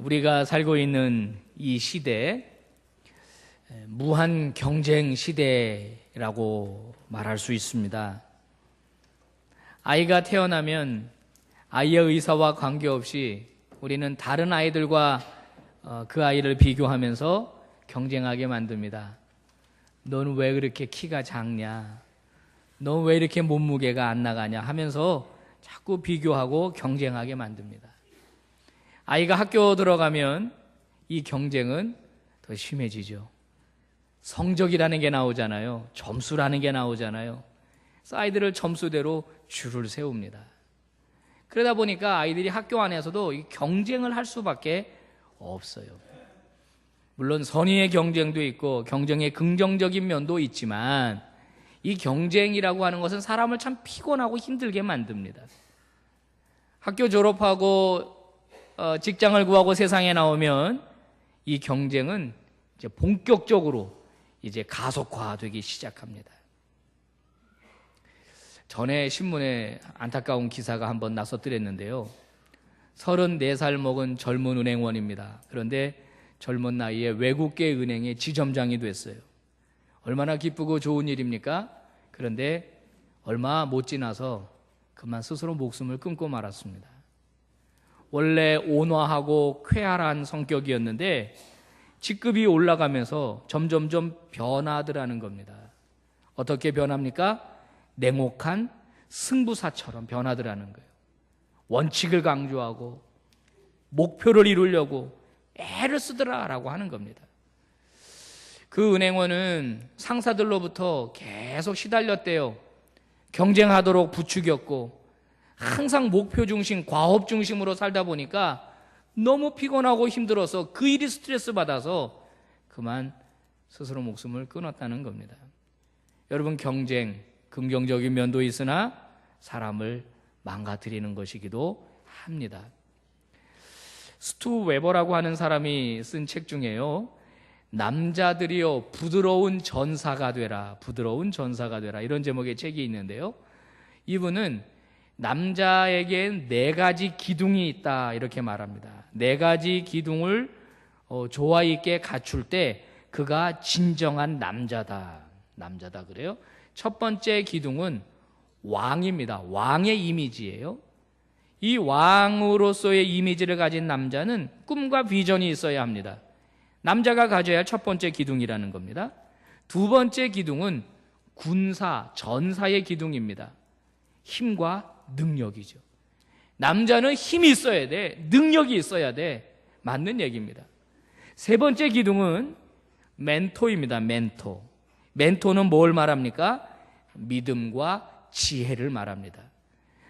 우리가 살고 있는 이 시대, 무한 경쟁 시대라고 말할 수 있습니다. 아이가 태어나면 아이의 의사와 관계없이 우리는 다른 아이들과 그 아이를 비교하면서 경쟁하게 만듭니다. 너는 왜 그렇게 키가 작냐? 넌 왜 이렇게 몸무게가 안 나가냐? 하면서 자꾸 비교하고 경쟁하게 만듭니다. 아이가 학교 들어가면 이 경쟁은 더 심해지죠. 성적이라는 게 나오잖아요. 점수라는 게 나오잖아요. 그래서 아이들을 점수대로 줄을 세웁니다. 그러다 보니까 아이들이 학교 안에서도 이 경쟁을 할 수밖에 없어요. 물론 선의의 경쟁도 있고 경쟁의 긍정적인 면도 있지만 이 경쟁이라고 하는 것은 사람을 참 피곤하고 힘들게 만듭니다. 학교 졸업하고 직장을 구하고 세상에 나오면 이 경쟁은 이제 본격적으로 이제 가속화되기 시작합니다. 전에 신문에 안타까운 기사가 한번 나섰더랬는데요. 34살 먹은 젊은 은행원입니다. 그런데 젊은 나이에 외국계 은행의 지점장이 됐어요. 얼마나 기쁘고 좋은 일입니까? 그런데 얼마 못 지나서 그만 스스로 목숨을 끊고 말았습니다. 원래 온화하고 쾌활한 성격이었는데 직급이 올라가면서 점점점 변하더라는 겁니다. 어떻게 변합니까? 냉혹한 승부사처럼 변하더라는 거예요. 원칙을 강조하고 목표를 이루려고 애를 쓰더라라고 하는 겁니다. 그 은행원은 상사들로부터 계속 시달렸대요. 경쟁하도록 부추겼고 항상 목표 중심, 과업 중심으로 살다 보니까 너무 피곤하고 힘들어서 그 일이 스트레스 받아서 그만 스스로 목숨을 끊었다는 겁니다. 여러분, 경쟁, 긍정적인 면도 있으나 사람을 망가뜨리는 것이기도 합니다. 스투 웨버라고 하는 사람이 쓴 책 중에요, 남자들이여 부드러운 전사가 되라, 부드러운 전사가 되라, 이런 제목의 책이 있는데요, 이분은 남자에겐 4가지 기둥이 있다 이렇게 말합니다. 4가지 기둥을 조화 있게 갖출 때 그가 진정한 남자다 그래요. 첫 번째 기둥은 왕입니다. 왕의 이미지예요. 이 왕으로서의 이미지를 가진 남자는 꿈과 비전이 있어야 합니다. 남자가 가져야 할 첫 번째 기둥이라는 겁니다. 두 번째 기둥은 군사, 전사의 기둥입니다. 힘과 능력이죠. 남자는 힘이 있어야 돼, 능력이 있어야 돼, 맞는 얘기입니다. 세 번째 기둥은 멘토입니다. 멘토는 뭘 말합니까? 믿음과 지혜를 말합니다.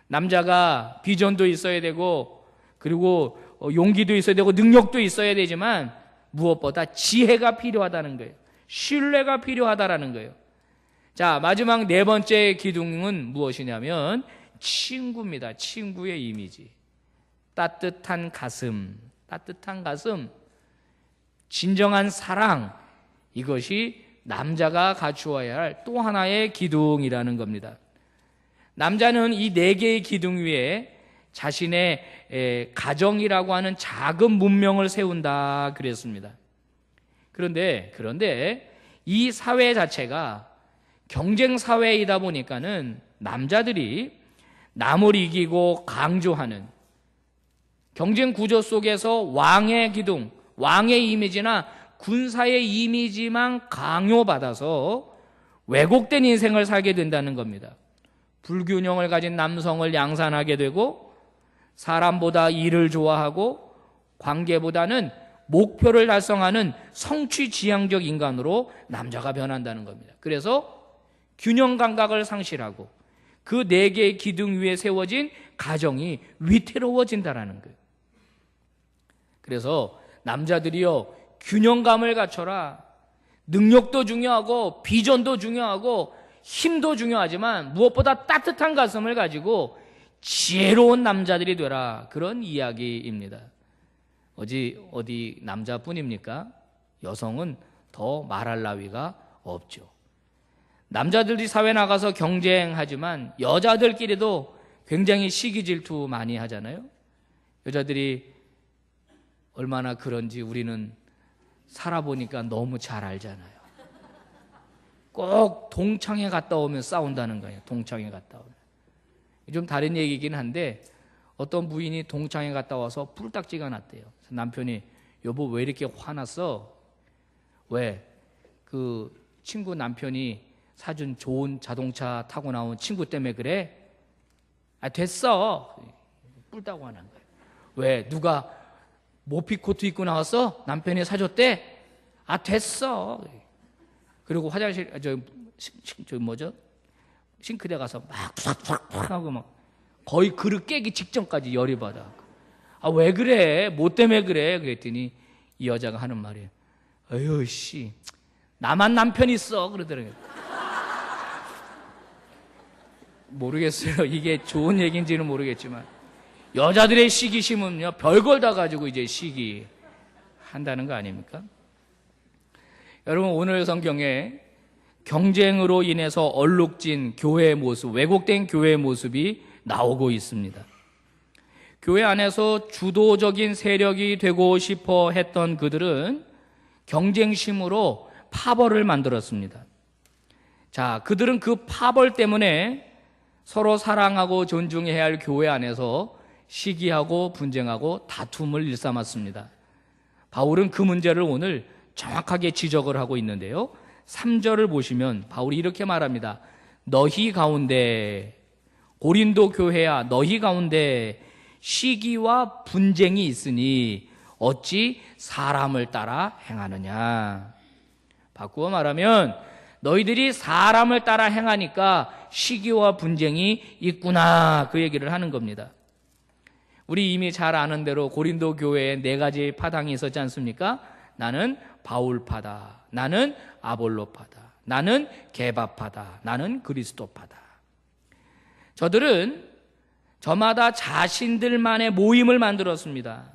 남자가 비전도 있어야 되고 그리고 용기도 있어야 되고 능력도 있어야 되지만 무엇보다 지혜가 필요하다는 거예요. 신뢰가 필요하다라는 거예요. 자, 마지막 4번째 기둥은 무엇이냐면 친구입니다. 친구의 이미지. 따뜻한 가슴, 진정한 사랑, 이것이 남자가 갖추어야 할 또 하나의 기둥이라는 겁니다. 남자는 이 4개의 기둥 위에 자신의 가정이라고 하는 작은 문명을 세운다 그랬습니다. 그런데 이 사회 자체가 경쟁 사회이다 보니까는 남자들이 남을 이기고 강조하는 경쟁 구조 속에서 왕의 기둥, 왕의 이미지나 군사의 이미지만 강요받아서 왜곡된 인생을 살게 된다는 겁니다. 불균형을 가진 남성을 양산하게 되고 사람보다 일을 좋아하고 관계보다는 목표를 달성하는 성취지향적 인간으로 남자가 변한다는 겁니다. 그래서 균형 감각을 상실하고 그 4개의 기둥 위에 세워진 가정이 위태로워진다는 거예요. 그래서 남자들이요, 균형감을 갖춰라. 능력도 중요하고 비전도 중요하고 힘도 중요하지만 무엇보다 따뜻한 가슴을 가지고 지혜로운 남자들이 되라, 그런 이야기입니다. 어디 남자뿐입니까? 여성은 더 말할 나위가 없죠. 남자들이 사회 나가서 경쟁하지만 여자들끼리도 굉장히 시기 질투 많이 하잖아요. 여자들이 얼마나 그런지 우리는 살아보니까 너무 잘 알잖아요. 꼭 동창회 갔다 오면 싸운다는 거예요. 동창회 갔다 오면. 좀 다른 얘기긴 한데 어떤 부인이 동창회 갔다 와서 뿔딱지가 났대요. 남편이 여보 왜 이렇게 화났어? 왜? 그 친구 남편이 사준 좋은 자동차 타고 나온 친구 때문에 그래? 아 됐어. 뿔따고 하는 거예요. 왜? 누가 모피코트 입고 나왔어? 남편이 사줬대? 아 됐어. 그리고 화장실 싱크대 가서 막 팍팍팍 하고 막 거의 그릇 깨기 직전까지 열이 받아. 아 왜 그래? 뭐 때문에 그래? 그랬더니 이 여자가 하는 말이에요. 어휴 씨 나만 남편 있어 그러더라고요. 모르겠어요. 이게 좋은 얘기인지는 모르겠지만 여자들의 시기심은요 별걸 다 가지고 이제 시기 한다는 거 아닙니까? 여러분 오늘 성경에 경쟁으로 인해서 얼룩진 교회의 모습, 왜곡된 교회의 모습이 나오고 있습니다. 교회 안에서 주도적인 세력이 되고 싶어 했던 그들은 경쟁심으로 파벌을 만들었습니다. 자, 그들은 그 파벌 때문에 서로 사랑하고 존중해야 할 교회 안에서 시기하고 분쟁하고 다툼을 일삼았습니다. 바울은 그 문제를 오늘 정확하게 지적을 하고 있는데요. 3절을 보시면 바울이 이렇게 말합니다. 너희 가운데 고린도 교회야 너희 가운데 시기와 분쟁이 있으니 어찌 사람을 따라 행하느냐. 바꾸어 말하면 너희들이 사람을 따라 행하니까 시기와 분쟁이 있구나 그 얘기를 하는 겁니다. 우리 이미 잘 아는 대로 고린도 교회에 4가지 파당이 있었지 않습니까? 나는 바울파다, 나는 아볼로파다, 나는 게바파다, 나는 그리스도파다. 저들은 저마다 자신들만의 모임을 만들었습니다.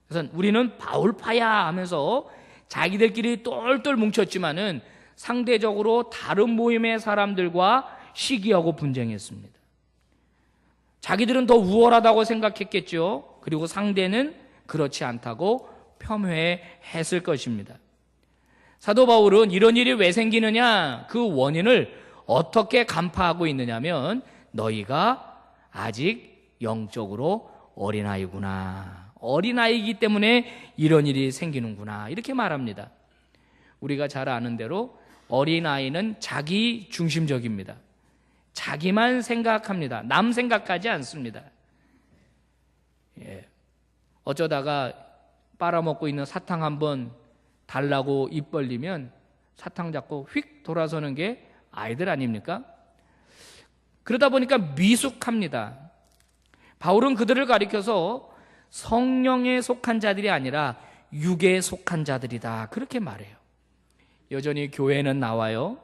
그래서 우리는 바울파야 하면서 자기들끼리 똘똘 뭉쳤지만은 상대적으로 다른 모임의 사람들과 시기하고 분쟁했습니다. 자기들은 더 우월하다고 생각했겠죠. 그리고 상대는 그렇지 않다고 폄훼했을 것입니다. 사도 바울은 이런 일이 왜 생기느냐 그 원인을 어떻게 간파하고 있느냐면 너희가 아직 영적으로 어린아이구나, 어린아이이기 때문에 이런 일이 생기는구나 이렇게 말합니다. 우리가 잘 아는 대로 어린아이는 자기 중심적입니다. 자기만 생각합니다. 남 생각하지 않습니다. 어쩌다가 빨아먹고 있는 사탕 한번 달라고 입 벌리면 사탕 잡고 휙 돌아서는 게 아이들 아닙니까? 그러다 보니까 미숙합니다. 바울은 그들을 가리켜서 성령에 속한 자들이 아니라 육에 속한 자들이다 그렇게 말해요. 여전히 교회는 나와요.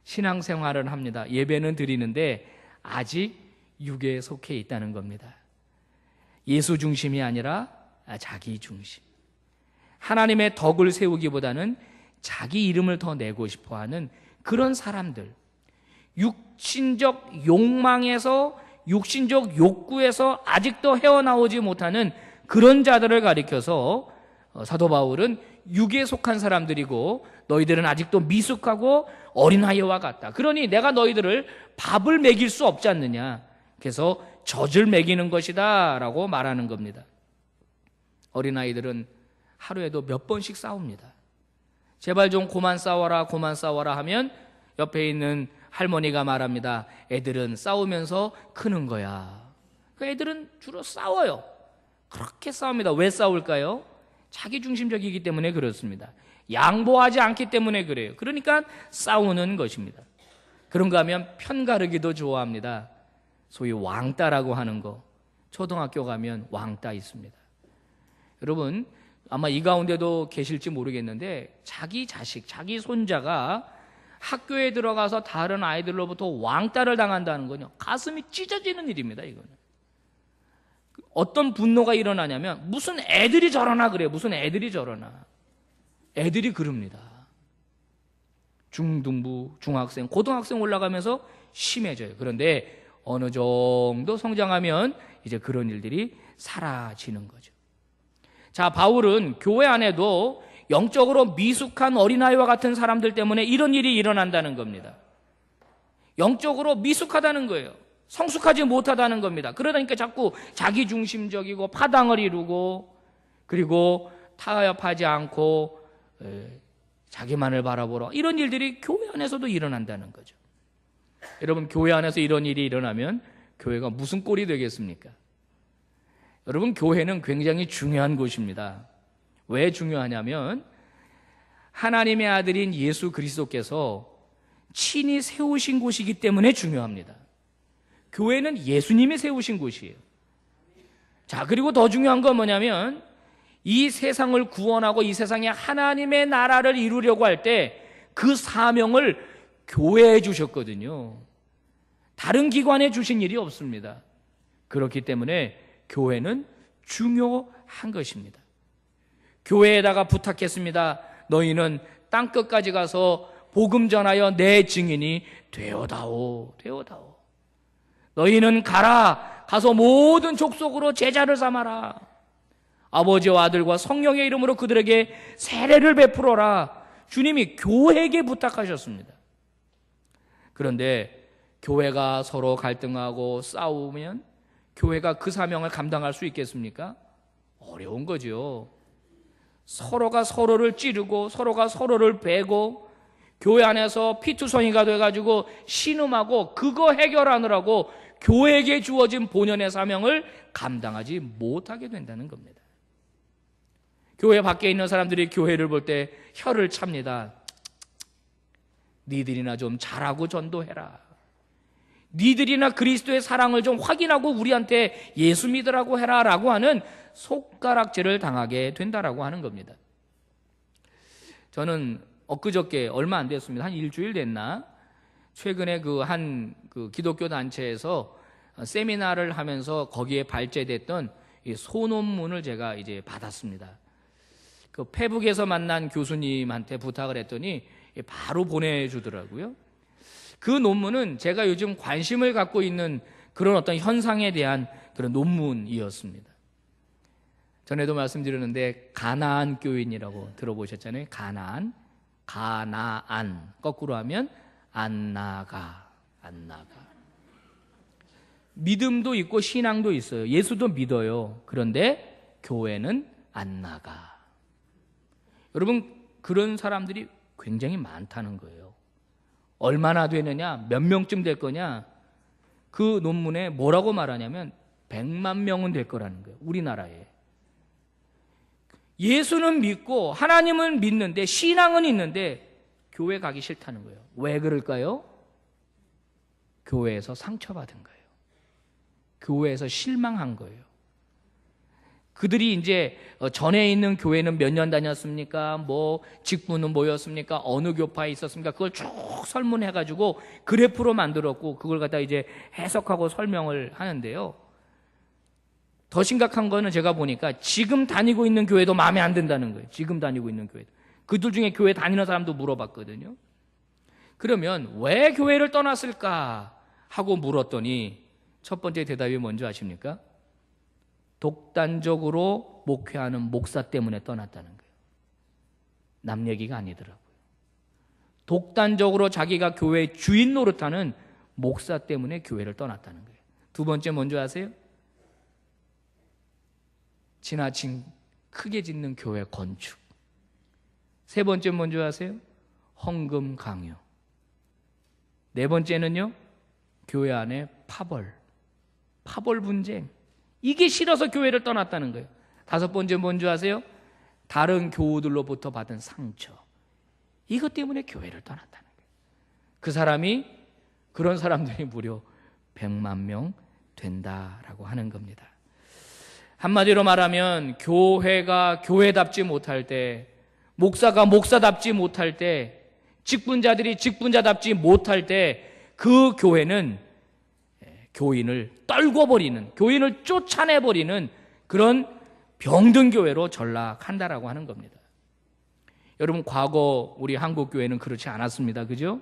신앙생활을 합니다. 예배는 드리는데 아직 육에 속해 있다는 겁니다. 예수 중심이 아니라 자기 중심. 하나님의 덕을 세우기보다는 자기 이름을 더 내고 싶어하는 그런 사람들, 육신적 욕망에서 육신적 욕구에서 아직도 헤어나오지 못하는 그런 자들을 가리켜서 사도 바울은 육에 속한 사람들이고 너희들은 아직도 미숙하고 어린아이와 같다. 그러니 내가 너희들을 밥을 먹일 수 없지 않느냐. 그래서 젖을 먹이는 것이다 라고 말하는 겁니다. 어린아이들은 하루에도 몇 번씩 싸웁니다. 제발 좀 그만 싸워라 그만 싸워라 하면 옆에 있는 할머니가 말합니다. 애들은 싸우면서 크는 거야. 그 애들은 주로 싸워요. 그렇게 싸웁니다. 왜 싸울까요? 자기 중심적이기 때문에 그렇습니다. 양보하지 않기 때문에 그래요. 그러니까 싸우는 것입니다. 그런가 하면 편가르기도 좋아합니다. 소위 왕따라고 하는 거. 초등학교 가면 왕따 있습니다. 여러분 아마 이 가운데도 계실지 모르겠는데 자기 자식, 자기 손자가 학교에 들어가서 다른 아이들로부터 왕따를 당한다는 건요 가슴이 찢어지는 일입니다. 이거는 어떤 분노가 일어나냐면 무슨 애들이 저러나 그래요. 무슨 애들이 저러나. 애들이 그럽니다. 중등부, 중학생, 고등학생 올라가면서 심해져요. 그런데 어느 정도 성장하면 이제 그런 일들이 사라지는 거죠. 자, 바울은 교회 안에도 영적으로 미숙한 어린아이와 같은 사람들 때문에 이런 일이 일어난다는 겁니다. 영적으로 미숙하다는 거예요. 성숙하지 못하다는 겁니다. 그러다니까 자꾸 자기중심적이고 파당을 이루고, 그리고 타협하지 않고 자기만을 바라보러, 이런 일들이 교회 안에서도 일어난다는 거죠. 여러분, 교회 안에서 이런 일이 일어나면 교회가 무슨 꼴이 되겠습니까? 여러분, 교회는 굉장히 중요한 곳입니다. 왜 중요하냐면 하나님의 아들인 예수 그리스도께서 친히 세우신 곳이기 때문에 중요합니다. 교회는 예수님이 세우신 곳이에요. 자, 그리고 더 중요한 건 뭐냐면 이 세상을 구원하고 이 세상에 하나님의 나라를 이루려고 할 때 그 사명을 교회에 주셨거든요. 다른 기관에 주신 일이 없습니다. 그렇기 때문에 교회는 중요한 것입니다. 교회에다가 부탁했습니다. 너희는 땅끝까지 가서 복음 전하여 내 증인이 되어다오. 너희는 가서 모든 족속으로 제자를 삼아라. 아버지와 아들과 성령의 이름으로 그들에게 세례를 베풀어라. 주님이 교회에게 부탁하셨습니다. 그런데 교회가 서로 갈등하고 싸우면 교회가 그 사명을 감당할 수 있겠습니까? 어려운 거죠. 서로가 서로를 찌르고 서로가 서로를 베고 교회 안에서 피투성이가 돼가지고 신음하고 그거 해결하느라고 교회에게 주어진 본연의 사명을 감당하지 못하게 된다는 겁니다. 교회 밖에 있는 사람들이 교회를 볼 때 혀를 찹니다. 니들이나 좀 잘하고 전도해라. 니들이나 그리스도의 사랑을 좀 확인하고 우리한테 예수 믿으라고 해라 라고 하는 손가락질을 당하게 된다라고 하는 겁니다. 저는 엊그저께 얼마 안 됐습니다. 한 일주일 됐나? 최근에 한 기독교 단체에서 세미나를 하면서 거기에 발제됐던 이 소논문을 제가 이제 받았습니다. 그 페북에서 만난 교수님한테 부탁을 했더니 바로 보내주더라고요. 그 논문은 제가 요즘 관심을 갖고 있는 그런 어떤 현상에 대한 그런 논문이었습니다. 전에도 말씀드렸는데 가나안 교인이라고 들어보셨잖아요. 가나안 거꾸로 하면 안 나가. 믿음도 있고 신앙도 있어요. 예수도 믿어요. 그런데 교회는 안 나가. 여러분, 그런 사람들이 굉장히 많다는 거예요. 얼마나 되느냐, 몇 명쯤 될 거냐, 그 논문에 뭐라고 말하냐면 100만 명은 될 거라는 거예요. 우리나라에. 예수는 믿고 하나님은 믿는데 신앙은 있는데 교회 가기 싫다는 거예요. 왜 그럴까요? 교회에서 상처받은 거예요. 교회에서 실망한 거예요. 그들이 이제 전에 있는 교회는 몇 년 다녔습니까? 뭐 직분은 뭐였습니까? 어느 교파에 있었습니까? 그걸 쭉 설문해가지고 그래프로 만들었고 그걸 갖다 이제 해석하고 설명을 하는데요. 더 심각한 거는 제가 보니까 지금 다니고 있는 교회도 마음에 안 든다는 거예요. 지금 다니고 있는 교회도. 그들 중에 교회 다니는 사람도 물어봤거든요. 그러면 왜 교회를 떠났을까 하고 물었더니 첫 번째 대답이 뭔지 아십니까? 독단적으로 목회하는 목사 때문에 떠났다는 거예요. 남 얘기가 아니더라고요. 독단적으로 자기가 교회 주인 노릇하는 목사 때문에 교회를 떠났다는 거예요. 두 번째 뭔지 아세요? 지나친 크게 짓는 교회 건축. 세 번째 뭔지 아세요? 헌금 강요. 네 번째는요, 교회 안에 파벌 분쟁. 이게 싫어서 교회를 떠났다는 거예요. 다섯 번째 뭔지 아세요? 다른 교우들로부터 받은 상처. 이것 때문에 교회를 떠났다는 거예요. 그런 사람들이 무려 100만 명 된다라고 하는 겁니다. 한마디로 말하면 교회가 교회답지 못할 때, 목사가 목사답지 못할 때, 직분자들이 직분자답지 못할 때 그 교회는 교인을 떨궈버리는, 교인을 쫓아내버리는 그런 병든 교회로 전락한다라고 하는 겁니다. 여러분, 과거 우리 한국 교회는 그렇지 않았습니다. 그죠?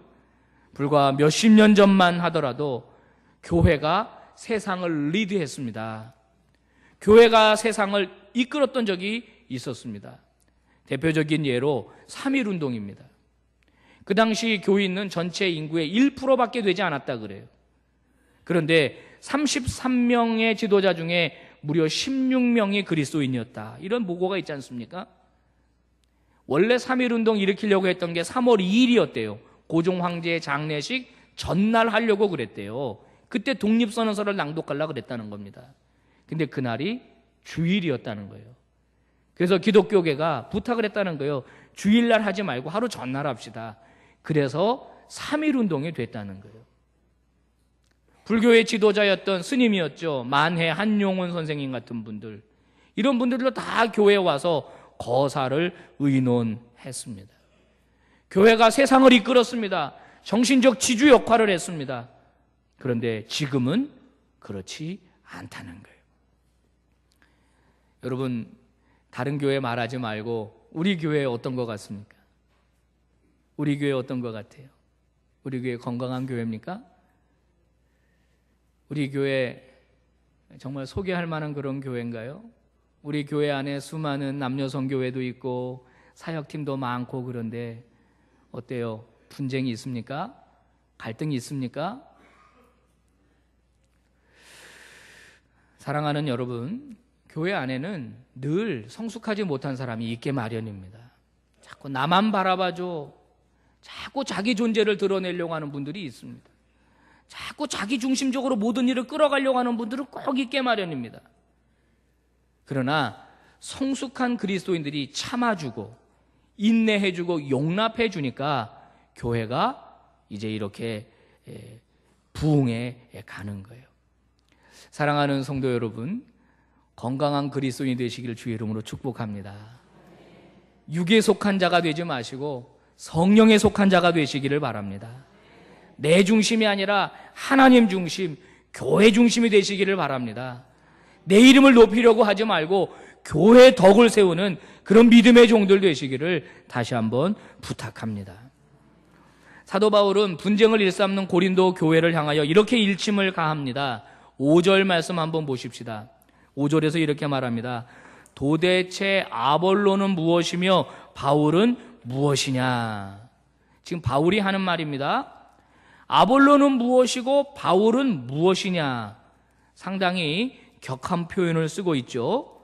불과 몇십 년 전만 하더라도 교회가 세상을 리드했습니다. 교회가 세상을 이끌었던 적이 있었습니다. 대표적인 예로 3.1운동입니다. 그 당시 교인은 전체 인구의 1%밖에 되지 않았다 그래요. 그런데 33명의 지도자 중에 무려 16명이 그리스도인이었다. 이런 보고가 있지 않습니까? 원래 3.1운동 일으키려고 했던 게 3월 2일이었대요. 고종 황제의 장례식 전날 하려고 그랬대요. 그때 독립선언서를 낭독하려고 그랬다는 겁니다. 근데 그날이 주일이었다는 거예요. 그래서 기독교계가 부탁을 했다는 거예요. 주일날 하지 말고 하루 전날 합시다. 그래서 3.1운동이 됐다는 거예요. 불교의 지도자였던 스님이었죠. 만해 한용운 선생님 같은 분들, 이런 분들도 다 교회에 와서 거사를 의논했습니다. 교회가 세상을 이끌었습니다. 정신적 지주 역할을 했습니다. 그런데 지금은 그렇지 않다는 거예요. 여러분, 다른 교회 말하지 말고 우리 교회 어떤 것 같습니까? 우리 교회 어떤 것 같아요? 우리 교회 건강한 교회입니까? 우리 교회 정말 소개할 만한 그런 교회인가요? 우리 교회 안에 수많은 남녀 성교회도 있고 사역팀도 많고, 그런데 어때요? 분쟁이 있습니까? 갈등이 있습니까? 사랑하는 여러분, 교회 안에는 늘 성숙하지 못한 사람이 있게 마련입니다. 자꾸 나만 바라봐줘, 자꾸 자기 존재를 드러내려고 하는 분들이 있습니다. 자꾸 자기 중심적으로 모든 일을 끌어가려고 하는 분들은 꼭 있게 마련입니다. 그러나 성숙한 그리스도인들이 참아주고 인내해주고 용납해주니까 교회가 이제 이렇게 부흥해 가는 거예요. 사랑하는 성도 여러분, 건강한 그리스도인이 되시기를 주의 이름으로 축복합니다. 육에 속한 자가 되지 마시고 성령에 속한 자가 되시기를 바랍니다. 내 중심이 아니라 하나님 중심, 교회 중심이 되시기를 바랍니다. 내 이름을 높이려고 하지 말고 교회 덕을 세우는 그런 믿음의 종들 되시기를 다시 한번 부탁합니다. 사도 바울은 분쟁을 일삼는 고린도 교회를 향하여 이렇게 일침을 가합니다. 5절 말씀 한번 보십시다. 5절에서 이렇게 말합니다. 도대체 아볼로는 무엇이며 바울은 무엇이냐? 지금 바울이 하는 말입니다. 아볼로는 무엇이고 바울은 무엇이냐? 상당히 격한 표현을 쓰고 있죠.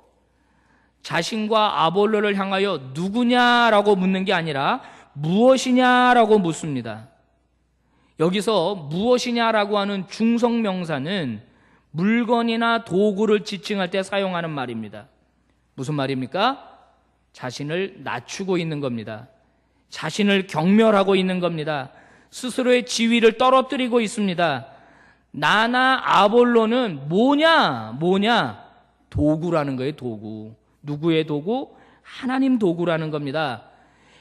자신과 아볼로를 향하여 누구냐라고 묻는 게 아니라 무엇이냐라고 묻습니다. 여기서 무엇이냐라고 하는 중성명사는 물건이나 도구를 지칭할 때 사용하는 말입니다. 무슨 말입니까? 자신을 낮추고 있는 겁니다. 자신을 경멸하고 있는 겁니다. 스스로의 지위를 떨어뜨리고 있습니다. 나나 아볼로는 뭐냐? 도구라는 거예요, 도구. 누구의 도구? 하나님 도구라는 겁니다.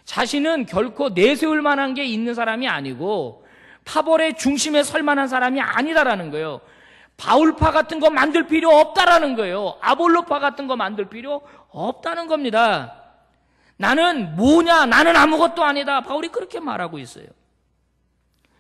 자신은 결코 내세울 만한 게 있는 사람이 아니고 파벌의 중심에 설 만한 사람이 아니다라는 거예요. 바울파 같은 거 만들 필요 없다라는 거예요. 아볼로파 같은 거 만들 필요 없다는 겁니다. 나는 뭐냐? 나는 아무것도 아니다. 바울이 그렇게 말하고 있어요.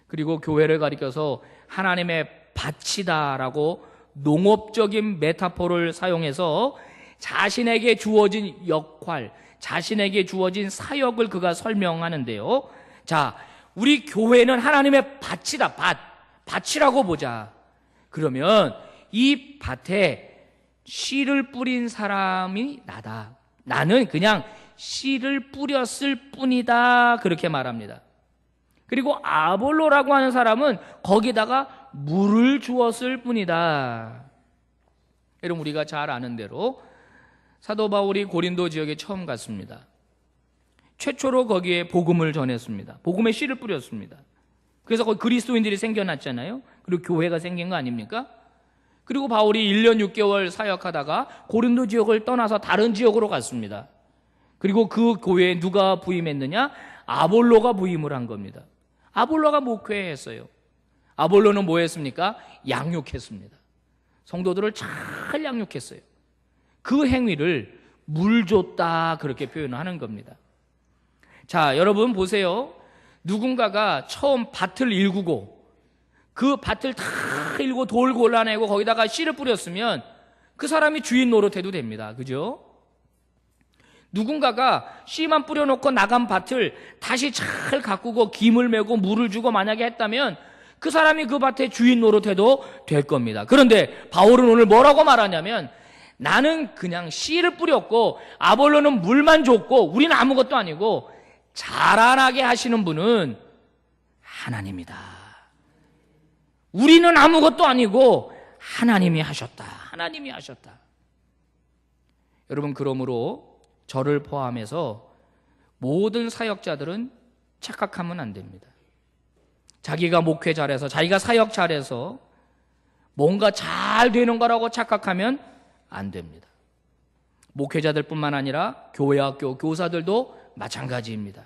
그리고 교회를 가리켜서 하나님의 밭이다라고 농업적인 메타포를 사용해서 자신에게 주어진 역할, 자신에게 주어진 사역을 그가 설명하는데요. 자, 우리 교회는 하나님의 밭이다. 밭이라고 보자. 그러면 이 밭에 씨를 뿌린 사람이 나다. 나는 그냥 씨를 뿌렸을 뿐이다. 그렇게 말합니다. 그리고 아볼로라고 하는 사람은 거기다가 물을 주었을 뿐이다. 여러분, 우리가 잘 아는 대로 사도 바울이 고린도 지역에 처음 갔습니다. 최초로 거기에 복음을 전했습니다. 복음에 씨를 뿌렸습니다. 그래서 거기 그리스도인들이 생겨났잖아요. 그리고 교회가 생긴 거 아닙니까? 그리고 바울이 1년 6개월 사역하다가 고린도 지역을 떠나서 다른 지역으로 갔습니다. 그리고 그 교회에 누가 부임했느냐? 아볼로가 부임을 한 겁니다. 아볼로가 목회했어요. 아볼로는 뭐 했습니까? 양육했습니다. 성도들을 잘 양육했어요. 그 행위를 물 줬다, 그렇게 표현하는 겁니다. 자, 여러분 보세요. 누군가가 처음 밭을 일구고 그 밭을 다 일고 돌 골라내고 거기다가 씨를 뿌렸으면 그 사람이 주인 노릇해도 됩니다. 그죠? 누군가가 씨만 뿌려놓고 나간 밭을 다시 잘 가꾸고 김을 메고 물을 주고 만약에 했다면 그 사람이 그 밭의 주인 노릇해도 될 겁니다. 그런데 바울은 오늘 뭐라고 말하냐면 나는 그냥 씨를 뿌렸고 아볼로는 물만 줬고 우리는 아무것도 아니고 자라나게 하시는 분은 하나님이다. 우리는 아무것도 아니고 하나님이 하셨다. 하나님이 하셨다. 여러분, 그러므로 저를 포함해서 모든 사역자들은 착각하면 안 됩니다. 자기가 목회 잘해서 자기가 사역 잘해서 뭔가 잘 되는 거라고 착각하면 안 됩니다. 목회자들뿐만 아니라 교회, 학교, 교사들도 마찬가지입니다.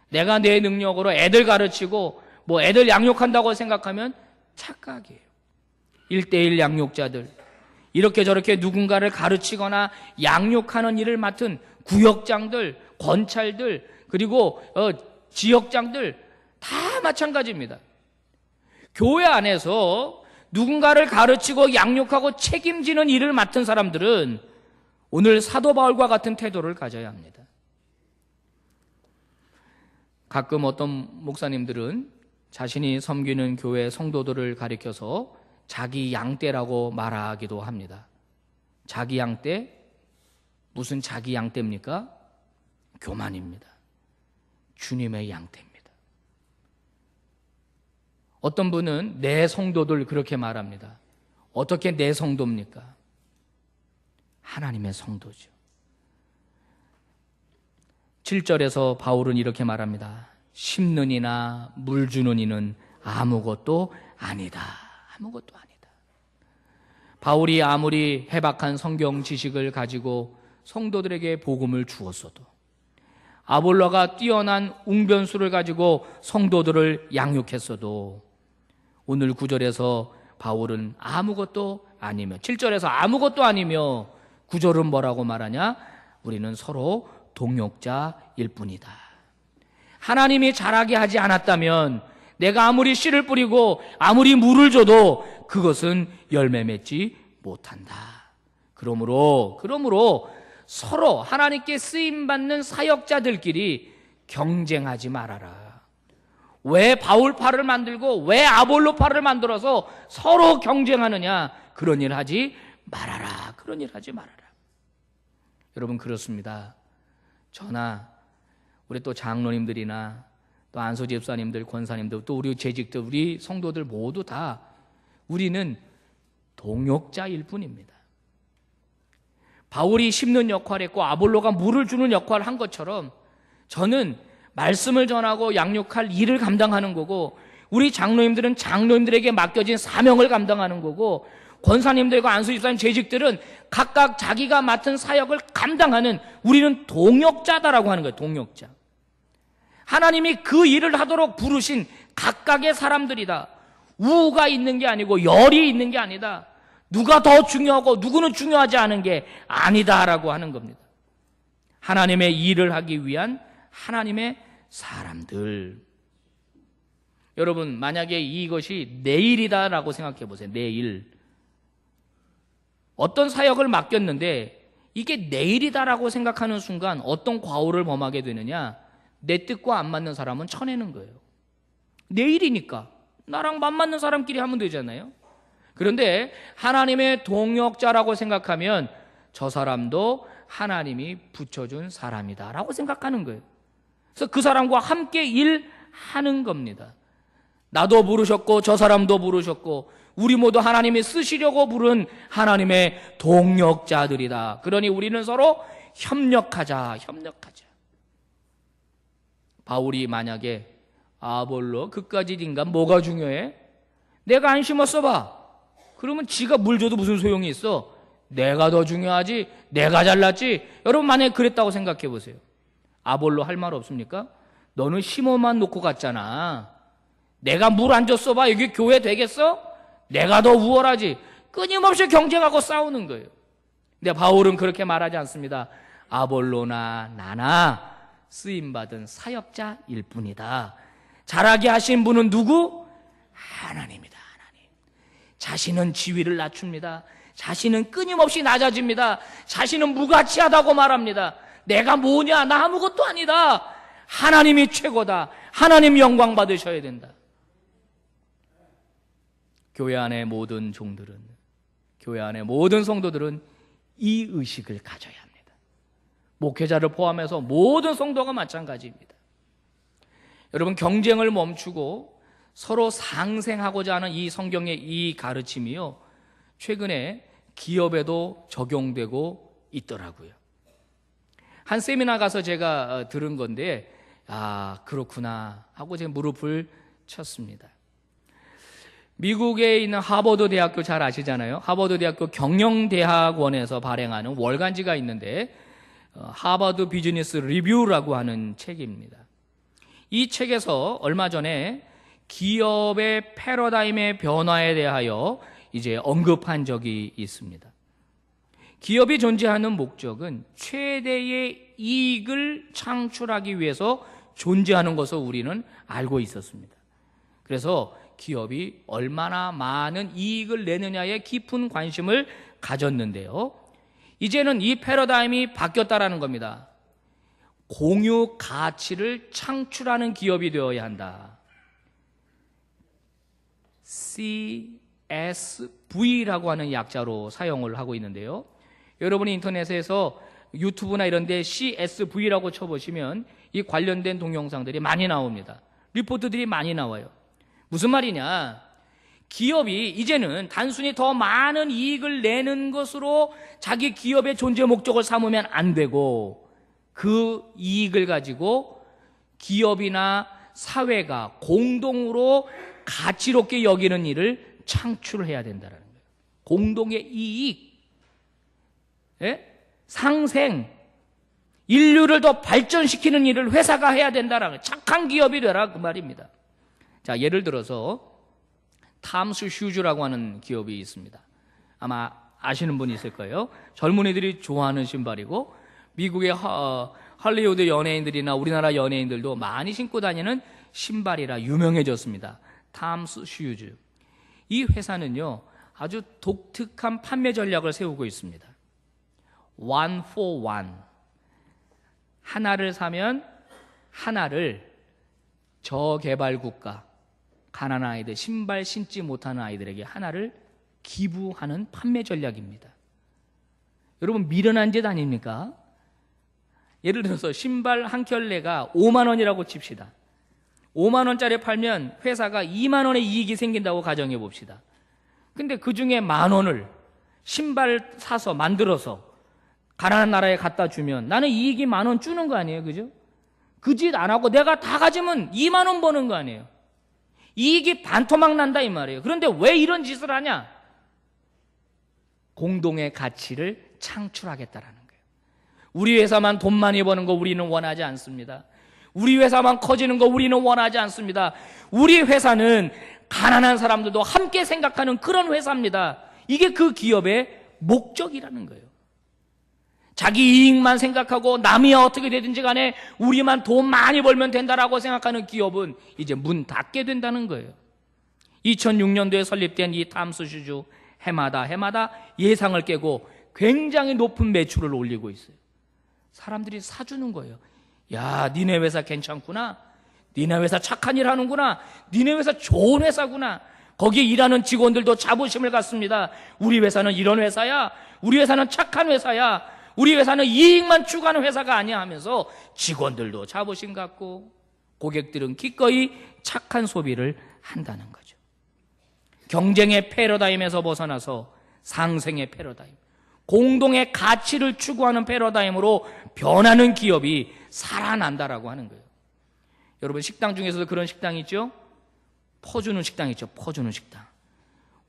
내가 내 능력으로 애들 가르치고 뭐 애들 양육한다고 생각하면 착각이에요. 1:1 양육자들, 이렇게 저렇게 누군가를 가르치거나 양육하는 일을 맡은 구역장들, 권찰들, 그리고 지역장들 다 마찬가지입니다. 교회 안에서 누군가를 가르치고 양육하고 책임지는 일을 맡은 사람들은 오늘 사도 바울과 같은 태도를 가져야 합니다. 가끔 어떤 목사님들은 자신이 섬기는 교회 성도들을 가리켜서 자기 양떼라고 말하기도 합니다. 자기 양떼? 무슨 자기 양떼입니까? 교만입니다. 주님의 양떼입니다. 어떤 분은 내 성도들 그렇게 말합니다. 어떻게 내 성도입니까? 하나님의 성도죠. 7절에서 바울은 이렇게 말합니다. 심는 이나 물 주는 이는 아무것도 아니다. 아무것도 아니다. 바울이 아무리 해박한 성경 지식을 가지고 성도들에게 복음을 주었어도, 아볼로가 뛰어난 웅변수를 가지고 성도들을 양육했어도, 오늘 9절에서 바울은 아무것도 아니며, 7절에서 아무것도 아니며 9절은 뭐라고 말하냐? 우리는 서로 동역자일 뿐이다. 하나님이 자라게 하지 않았다면 내가 아무리 씨를 뿌리고 아무리 물을 줘도 그것은 열매 맺지 못한다. 그러므로 서로 하나님께 쓰임받는 사역자들끼리 경쟁하지 말아라. 왜 바울파를 만들고 왜 아볼로파를 만들어서 서로 경쟁하느냐? 그런 일 하지 말아라. 그런 일 하지 말아라. 여러분, 그렇습니다. 저나 우리 또 장로님들이나 또 안소 집사님들, 권사님들, 또 우리 재직들, 우리 성도들 모두 다 우리는 동역자일 뿐입니다. 바울이 심는 역할을 했고 아볼로가 물을 주는 역할을 한 것처럼 저는 말씀을 전하고 양육할 일을 감당하는 거고, 우리 장로님들은 장로님들에게 맡겨진 사명을 감당하는 거고, 권사님들과 안수 집사님, 재직들은 각각 자기가 맡은 사역을 감당하는, 우리는 동역자다라고 하는 거예요. 동역자. 하나님이 그 일을 하도록 부르신 각각의 사람들이다. 우가 있는 게 아니고 열이 있는 게 아니다. 누가 더 중요하고 누구는 중요하지 않은 게 아니다라고 하는 겁니다. 하나님의 일을 하기 위한 하나님의 사람들. 여러분, 만약에 이것이 내일이다라고 생각해 보세요. 내일 어떤 사역을 맡겼는데 이게 내일이다라고 생각하는 순간 어떤 과오를 범하게 되느냐? 내 뜻과 안 맞는 사람은 쳐내는 거예요. 내일이니까 나랑 안 맞는 사람끼리 하면 되잖아요. 그런데 하나님의 동역자라고 생각하면 저 사람도 하나님이 붙여준 사람이다라고 생각하는 거예요. 그래서 그 사람과 함께 일하는 겁니다. 나도 부르셨고 저 사람도 부르셨고 우리 모두 하나님이 쓰시려고 부른 하나님의 동역자들이다. 그러니 우리는 서로 협력하자. 바울이 만약에 아볼로 그까짓 인간 뭐가 중요해? 내가 안 심었어 봐. 그러면 지가 물 줘도 무슨 소용이 있어? 내가 더 중요하지. 내가 잘났지. 여러분, 만약에 그랬다고 생각해 보세요. 아볼로 할 말 없습니까? 너는 심어만 놓고 갔잖아. 내가 물 안 줬어 봐. 여기 교회 되겠어? 내가 더 우월하지. 끊임없이 경쟁하고 싸우는 거예요. 근데 바울은 그렇게 말하지 않습니다. 아볼로나 나나 쓰임받은 사역자일 뿐이다. 잘하게 하신 분은 누구? 하나님이다. 하나님. 자신은 지위를 낮춥니다. 자신은 끊임없이 낮아집니다. 자신은 무가치하다고 말합니다. 내가 뭐냐? 나 아무것도 아니다. 하나님이 최고다. 하나님 영광 받으셔야 된다. 교회 안의 모든 종들은, 교회 안의 모든 성도들은 이 의식을 가져야 합니다. 목회자를 포함해서 모든 성도가 마찬가지입니다. 여러분, 경쟁을 멈추고 서로 상생하고자 하는 이 성경의 이 가르침이요, 최근에 기업에도 적용되고 있더라고요. 한 세미나 가서 제가 들은 건데, 아, 그렇구나 하고 제가 무릎을 쳤습니다. 미국에 있는 하버드 대학교 잘 아시잖아요. 하버드 대학교 경영대학원에서 발행하는 월간지가 있는데, 하버드 비즈니스 리뷰라고 하는 책입니다. 이 책에서 얼마 전에 기업의 패러다임의 변화에 대하여 이제 언급한 적이 있습니다. 기업이 존재하는 목적은 최대의 이익을 창출하기 위해서 존재하는 것을 우리는 알고 있었습니다. 그래서 기업이 얼마나 많은 이익을 내느냐에 깊은 관심을 가졌는데요, 이제는 이 패러다임이 바뀌었다라는 겁니다. 공유 가치를 창출하는 기업이 되어야 한다. CSV라고 하는 약자로 사용을 하고 있는데요, 여러분이 인터넷에서 유튜브나 이런 데 CSV라고 쳐보시면 이 관련된 동영상들이 많이 나옵니다. 리포트들이 많이 나와요. 무슨 말이냐? 기업이 이제는 단순히 더 많은 이익을 내는 것으로 자기 기업의 존재 목적을 삼으면 안 되고, 그 이익을 가지고 기업이나 사회가 공동으로 가치롭게 여기는 일을 창출해야 된다는 거예요. 공동의 이익, 상생, 인류를 더 발전시키는 일을 회사가 해야 된다는 거예요. 착한 기업이 되라, 그 말입니다. 자, 예를 들어서 탐스 슈즈라고 하는 기업이 있습니다. 아마 아시는 분이 있을 거예요. 젊은이들이 좋아하는 신발이고, 미국의 할리우드 연예인들이나 우리나라 연예인들도 많이 신고 다니는 신발이라 유명해졌습니다. 탐스 슈즈. 이 회사는요, 아주 독특한 판매 전략을 세우고 있습니다. One for one. 하나를 사면 하나를 저개발 국가, 가난한 아이들, 신발 신지 못하는 아이들에게 하나를 기부하는 판매 전략입니다. 여러분, 미련한 짓 아닙니까? 예를 들어서 신발 한 켤레가 5만 원이라고 칩시다. 5만 원짜리 팔면 회사가 2만 원의 이익이 생긴다고 가정해 봅시다. 근데 그 중에 만 원을 신발 사서 만들어서 가난한 나라에 갖다 주면 나는 이익이 만 원 주는 거 아니에요, 그죠? 그 짓 안 하고 내가 다 가지면 2만 원 버는 거 아니에요. 이익이 반토막 난다 이 말이에요. 그런데 왜 이런 짓을 하냐? 공동의 가치를 창출하겠다라는 거예요. 우리 회사만 돈 많이 버는 거 우리는 원하지 않습니다. 우리 회사만 커지는 거 우리는 원하지 않습니다. 우리 회사는 가난한 사람들도 함께 생각하는 그런 회사입니다. 이게 그 기업의 목적이라는 거예요. 자기 이익만 생각하고 남이 어떻게 되든지 간에 우리만 돈 많이 벌면 된다라고 생각하는 기업은 이제 문 닫게 된다는 거예요. 2006년도에 설립된 이 탐스슈즈 해마다 예상을 깨고 굉장히 높은 매출을 올리고 있어요. 사람들이 사주는 거예요. 야, 니네 회사 괜찮구나. 니네 회사 착한 일 하는구나. 니네 회사 좋은 회사구나. 거기에 일하는 직원들도 자부심을 갖습니다. 우리 회사는 이런 회사야. 우리 회사는 착한 회사야. 우리 회사는 이익만 추구하는 회사가 아니야 하면서 직원들도 자부심 갖고 고객들은 기꺼이 착한 소비를 한다는 거죠. 경쟁의 패러다임에서 벗어나서 상생의 패러다임, 공동의 가치를 추구하는 패러다임으로 변하는 기업이 살아난다라고 하는 거예요. 여러분, 식당 중에서도 그런 식당이 있죠? 퍼주는 식당 있죠? 퍼주는 식당.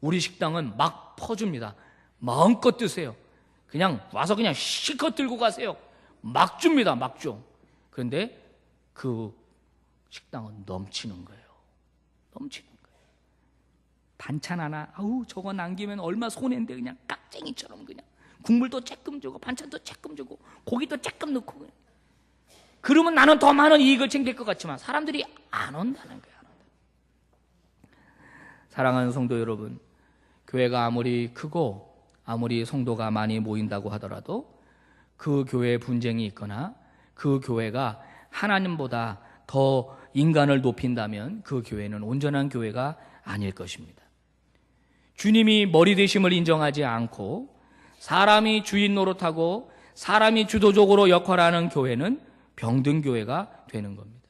우리 식당은 막 퍼줍니다. 마음껏 드세요. 그냥 와서 그냥 실컷 들고 가세요. 막 줍니다. 막 줘. 그런데 그 식당은 넘치는 거예요. 넘치는 거예요. 반찬 하나, 아우 저거 남기면 얼마 손해인데 그냥 깍쟁이처럼 그냥 국물도 조금 주고 반찬도 조금 주고 고기도 조금 넣고 그냥. 그러면 나는 더 많은 이익을 챙길 것 같지만 사람들이 안 온다는 거예요. 사랑하는 성도 여러분, 교회가 아무리 크고 아무리 성도가 많이 모인다고 하더라도 그 교회에 분쟁이 있거나 그 교회가 하나님보다 더 인간을 높인다면 그 교회는 온전한 교회가 아닐 것입니다. 주님이 머리 되심을 인정하지 않고 사람이 주인 노릇하고 사람이 주도적으로 역할하는 교회는 병든 교회가 되는 겁니다.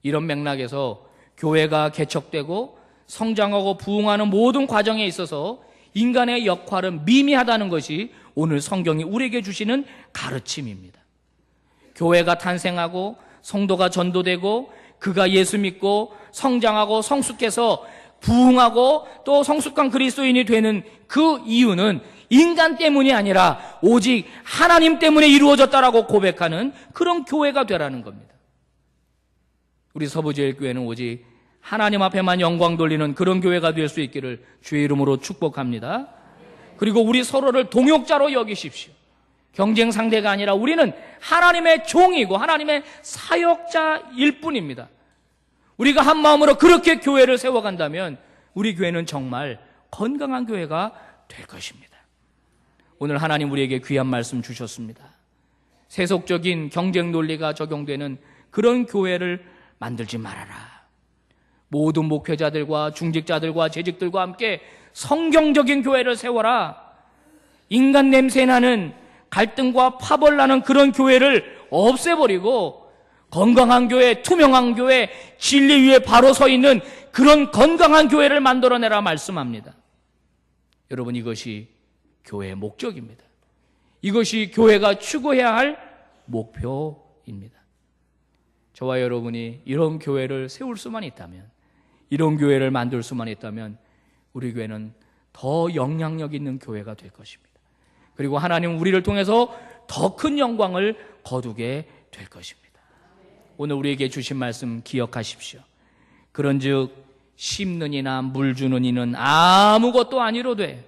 이런 맥락에서 교회가 개척되고 성장하고 부흥하는 모든 과정에 있어서 인간의 역할은 미미하다는 것이 오늘 성경이 우리에게 주시는 가르침입니다. 교회가 탄생하고 성도가 전도되고 그가 예수 믿고 성장하고 성숙해서 부흥하고 또 성숙한 그리스도인이 되는 그 이유는 인간 때문이 아니라 오직 하나님 때문에 이루어졌다라고 고백하는 그런 교회가 되라는 겁니다. 우리 서부제일교회는 오직 하나님 앞에만 영광 돌리는 그런 교회가 될 수 있기를 주의 이름으로 축복합니다. 그리고 우리 서로를 동역자로 여기십시오. 경쟁 상대가 아니라 우리는 하나님의 종이고 하나님의 사역자일 뿐입니다. 우리가 한 마음으로 그렇게 교회를 세워간다면 우리 교회는 정말 건강한 교회가 될 것입니다. 오늘 하나님 우리에게 귀한 말씀 주셨습니다. 세속적인 경쟁 논리가 적용되는 그런 교회를 만들지 말아라. 모든 목회자들과 중직자들과 재직들과 함께 성경적인 교회를 세워라. 인간 냄새나는 갈등과 파벌나는 그런 교회를 없애버리고 건강한 교회, 투명한 교회, 진리 위에 바로 서 있는 그런 건강한 교회를 만들어내라 말씀합니다. 여러분, 이것이 교회의 목적입니다. 이것이 교회가 추구해야 할 목표입니다. 저와 여러분이 이런 교회를 세울 수만 있다면, 이런 교회를 만들 수만 있다면 우리 교회는 더 영향력 있는 교회가 될 것입니다. 그리고 하나님은 우리를 통해서 더 큰 영광을 거두게 될 것입니다. 오늘 우리에게 주신 말씀 기억하십시오. 그런즉 심는 이나 물 주는 이는 아무것도 아니로되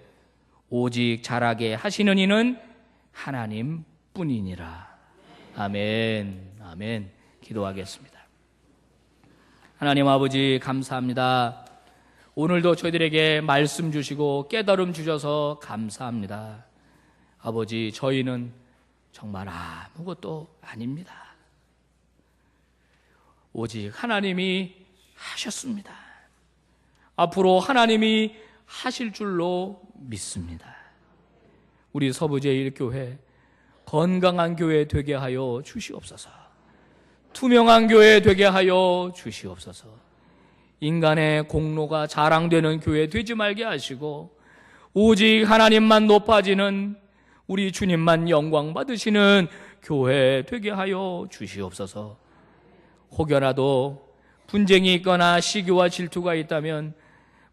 오직 자라게 하시는 이는 하나님뿐이니라. 아멘. 아멘. 기도하겠습니다. 하나님 아버지 감사합니다. 오늘도 저희들에게 말씀 주시고 깨달음 주셔서 감사합니다. 아버지, 저희는 정말 아무것도 아닙니다. 오직 하나님이 하셨습니다. 앞으로 하나님이 하실 줄로 믿습니다. 우리 서부제일교회 건강한 교회 되게 하여 주시옵소서. 투명한 교회 되게 하여 주시옵소서. 인간의 공로가 자랑되는 교회 되지 말게 하시고 오직 하나님만 높아지는 우리 주님만 영광 받으시는 교회 되게 하여 주시옵소서. 혹여라도 분쟁이 있거나 시기와 질투가 있다면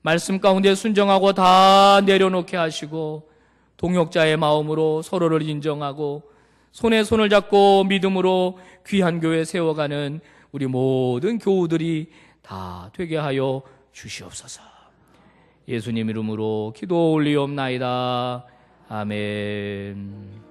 말씀 가운데 순정하고 다 내려놓게 하시고 동역자의 마음으로 서로를 인정하고 손에 손을 잡고 믿음으로 귀한 교회 세워가는 우리 모든 교우들이 다 되게 하여 주시옵소서. 예수님 이름으로 기도 올리옵나이다. 아멘.